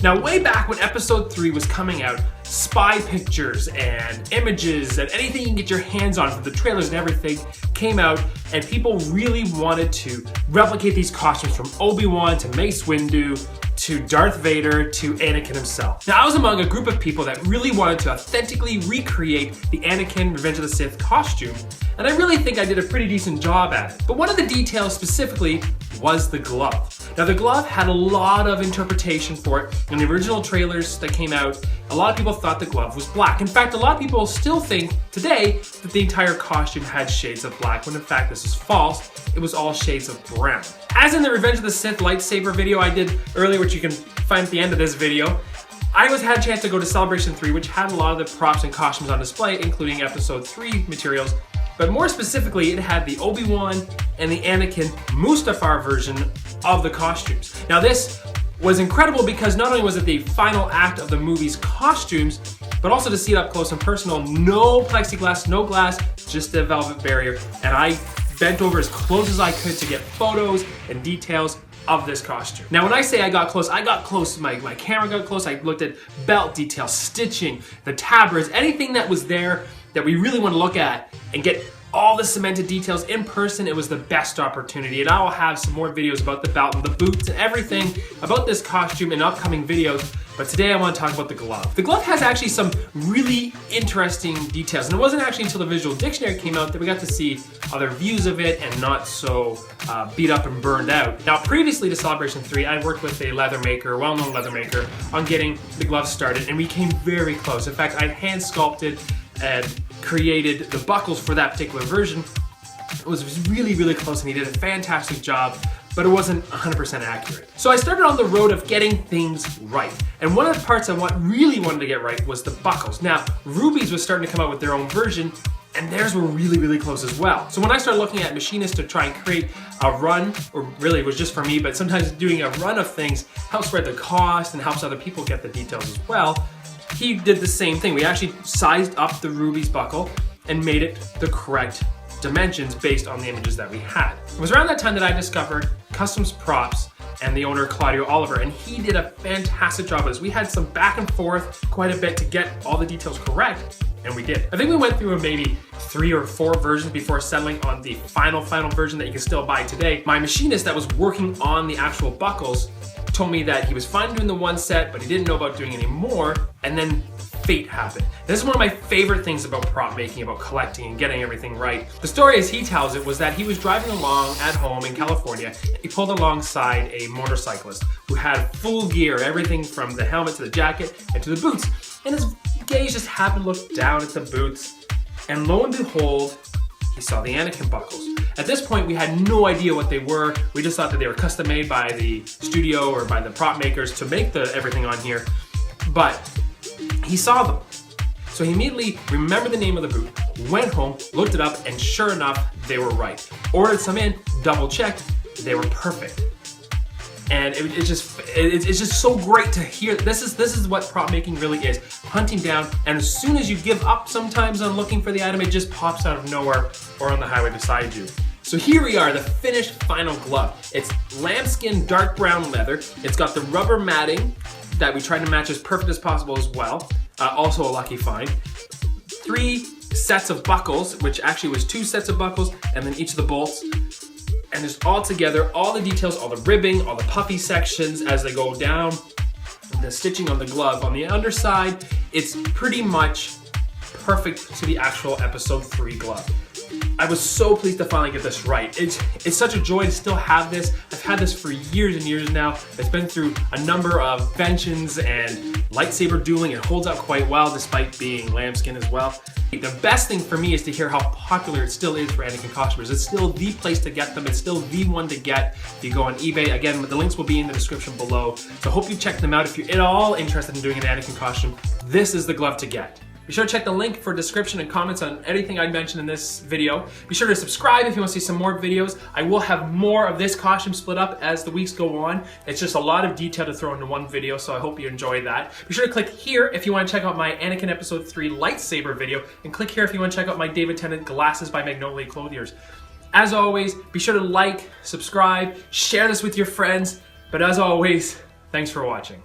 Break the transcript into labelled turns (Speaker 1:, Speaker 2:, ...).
Speaker 1: Now, way back when episode 3 was coming out, spy pictures and images and anything you can get your hands on from the trailers and everything came out, and people really wanted to replicate these costumes from Obi-Wan to Mace Windu to Darth Vader to Anakin himself. Now, I was among a group of people that really wanted to authentically recreate the Anakin Revenge of the Sith costume, and I really think I did a pretty decent job at it. But one of the details specifically was the glove. Now, the glove had a lot of interpretation for it. In the original trailers that came out, a lot of people thought the glove was black. In fact, a lot of people still think today that the entire costume had shades of black, when in fact this is false. It was all shades of brown. As in the Revenge of the Sith lightsaber video I did earlier, which you can find at the end of this video, I had a chance to go to Celebration 3, which had a lot of the props and costumes on display, including episode 3 materials. But more specifically, it had the Obi-Wan and the Anakin Mustafar version of the costumes. Now, this was incredible because not only was it the final act of the movie's costumes, but also to see it up close and personal. No plexiglass, no glass, just a velvet barrier. And I bent over as close as I could to get photos and details of this costume. Now, when I say I got close, my camera got close. I looked at belt details, stitching, the tabards, anything that was there that we really want to look at and get all the cemented details in person. It was the best opportunity, and I will have some more videos about the belt and the boots and everything about this costume in upcoming videos. But today I want to talk about the glove. The glove has actually some really interesting details, and it wasn't actually until the visual dictionary came out that we got to see other views of it and not so beat up and burned out. Now, previously to Celebration 3, I worked with a leather maker, well-known leather maker, on getting the glove started, and we came very close. In fact, I hand sculpted and created the buckles for that particular version. It was really, really close, and he did a fantastic job, but it wasn't 100% accurate. So I started on the road of getting things right. And one of the parts I really wanted to get right was the buckles. Now, Ruby's was starting to come out with their own version, and theirs were really, really close as well. So when I started looking at machinists to try and create a run, or really it was just for me, but sometimes doing a run of things helps spread the cost and helps other people get the details as well, he did the same thing. We actually sized up the Ruby's buckle and made it the correct dimensions based on the images that we had. It was around that time that I discovered Customs Props and the owner, Claudio Oliver, and he did a fantastic job of this. We had some back and forth quite a bit to get all the details correct, and we did. I think we went through maybe 3 or 4 versions before settling on the final version that you can still buy today. My machinist that was working on the actual buckles told me that he was fine doing the one set, but he didn't know about doing any more, and then fate happened. This is one of my favorite things about prop making, about collecting and getting everything right. The story as he tells it was that he was driving along at home in California. He pulled alongside a motorcyclist who had full gear, everything from the helmet to the jacket and to the boots. And his gaze just happened to look down at the boots, and lo and behold, he saw the Anakin buckles. At this point, we had no idea what they were. We just thought that they were custom made by the studio or by the prop makers to make everything on here. But he saw them. So he immediately remembered the name of the boot, went home, looked it up, and sure enough, they were right. Ordered some in, double checked, they were perfect. And it's just so great to hear. This is what prop making really is. Hunting down, and as soon as you give up sometimes on looking for the item, it just pops out of nowhere or on the highway beside you. So here we are, the finished final glove. It's lambskin dark brown leather. It's got the rubber matting that we tried to match as perfect as possible as well. Also a lucky find. 3 sets of buckles, which actually was 2 sets of buckles, and then each of the bolts. And just all together, all the details, all the ribbing, all the puffy sections as they go down, the stitching on the glove on the underside, it's pretty much perfect to the actual episode 3 glove. I was so pleased to finally get this right. It's such a joy to still have this. I've had this for years and years now. It's been through a number of inventions and lightsaber dueling. It holds up quite well despite being lambskin as well. The best thing for me is to hear how popular it still is for Anakin costumers. It's still the place to get them. It's still the one to get if you go on eBay. Again, the links will be in the description below. So I hope you check them out. If you're at all interested in doing an Anakin costume, this is the glove to get. Be sure to check the link for description and comments on anything I mentioned in this video. Be sure to subscribe if you want to see some more videos. I will have more of this costume split up as the weeks go on. It's just a lot of detail to throw into one video, so I hope you enjoy that. Be sure to click here if you want to check out my Anakin Episode 3 lightsaber video, and click here if you want to check out my David Tennant Glasses by Magnolia Clothiers. As always, be sure to like, subscribe, share this with your friends, but as always, thanks for watching.